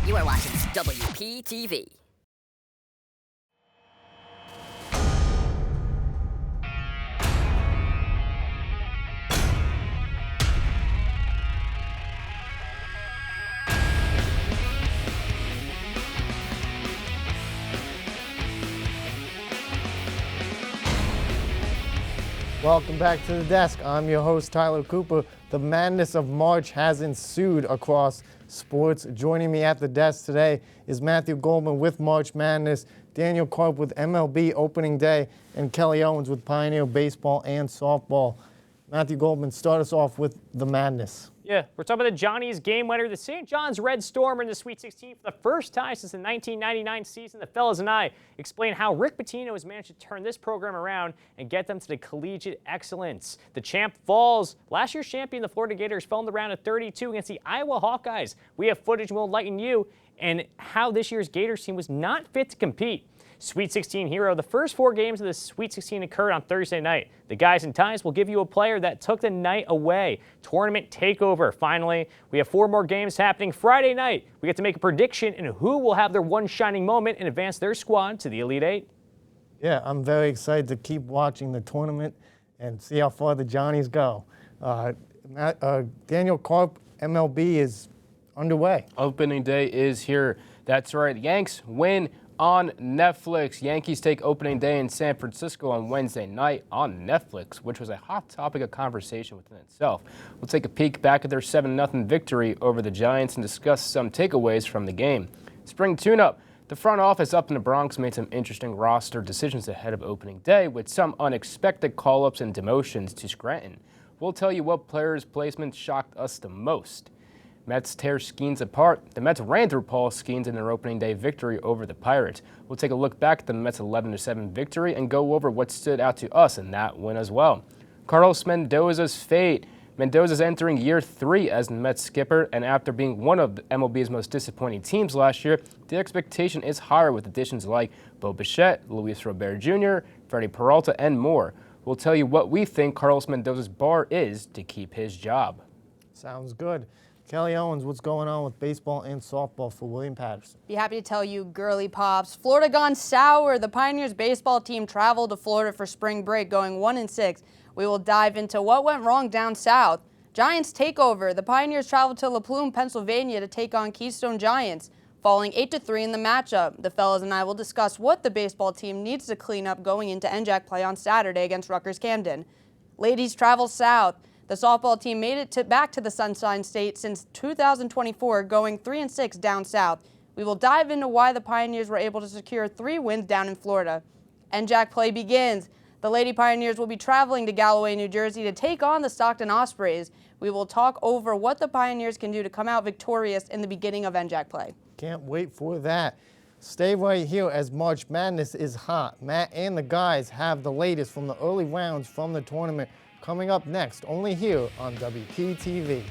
You are watching WPTV. Welcome back to the desk. I'm your host, Tyler Cooper. The madness of March has ensued across sports. Joining me at the desk today is Matthew Goldman with March Madness, Daniel Karp with MLB Opening Day, and Kellie Owens with Pioneer Baseball and Softball. Matthew Goldman, start us off with the madness. Yeah, we're talking about the Johnny's game winner. The St. John's Red Storm are in the Sweet 16 for the first time since the 1999 season. The fellas and I explain how Rick Pitino has managed to turn this program around and get them to the collegiate excellence. The champ falls. Last year's champion, the Florida Gators, fell in the round of 32 against the Iowa Hawkeyes. We have footage and we'll enlighten you and how this year's Gators team was not fit to compete. Sweet 16 hero. The first 4 games of the Sweet 16 occurred on Thursday night. The guys and ties will give you a player that took the night away. Tournament takeover. Finally, we have 4 more games happening Friday night. We get to make a prediction in who will have their one shining moment and advance their squad to the Elite Eight. Yeah, I'm very excited to keep watching the tournament and see how far the Johnnies go. Daniel Karp, MLB is underway. Opening day is here. That's right. Yanks win on Netflix. Yankees take opening day in San Francisco on Wednesday night on Netflix, which was a hot topic of conversation within itself. We'll take a peek back at their 7-0 victory over the Giants and discuss some takeaways from the game. Spring tune-up. The front office up in the Bronx made some interesting roster decisions ahead of opening day with some unexpected call-ups and demotions to Scranton. We'll tell you what players' placements shocked us the most. Mets tear Skeens apart. The Mets ran through Paul Skeens in their opening day victory over the Pirates. We'll take a look back at the Mets' 11-7 victory and go over what stood out to us in that win as well. Carlos Mendoza's fate. Mendoza's entering year 3 as the Mets skipper, and after being one of MLB's most disappointing teams last year, the expectation is higher with additions like Bo Bichette, Luis Robert Jr., Freddie Peralta, and more. We'll tell you what we think Carlos Mendoza's bar is to keep his job. Sounds good. Kellie Owens, what's going on with baseball and softball for William Paterson? Be happy to tell you, girly pops. Florida gone sour. The Pioneers baseball team traveled to Florida for spring break, going 1-6. We will dive into what went wrong down south. Giants takeover. The Pioneers traveled to La Plume, Pennsylvania to take on Keystone Giants, falling 8-3 in the matchup. The fellas and I will discuss what the baseball team needs to clean up going into NJAC play on Saturday against Rutgers Camden. Ladies travel south. The softball team made it back to the Sunshine State since 2024, going 3-6 down south. We will dive into why the Pioneers were able to secure 3 wins down in Florida. NJAC play begins. The Lady Pioneers will be traveling to Galloway, New Jersey to take on the Stockton Ospreys. We will talk over what the Pioneers can do to come out victorious in the beginning of NJAC play. Can't wait for that. Stay right here as March Madness is hot. Matt and the guys have the latest from the early rounds from the tournament coming up next, only here on WPTV.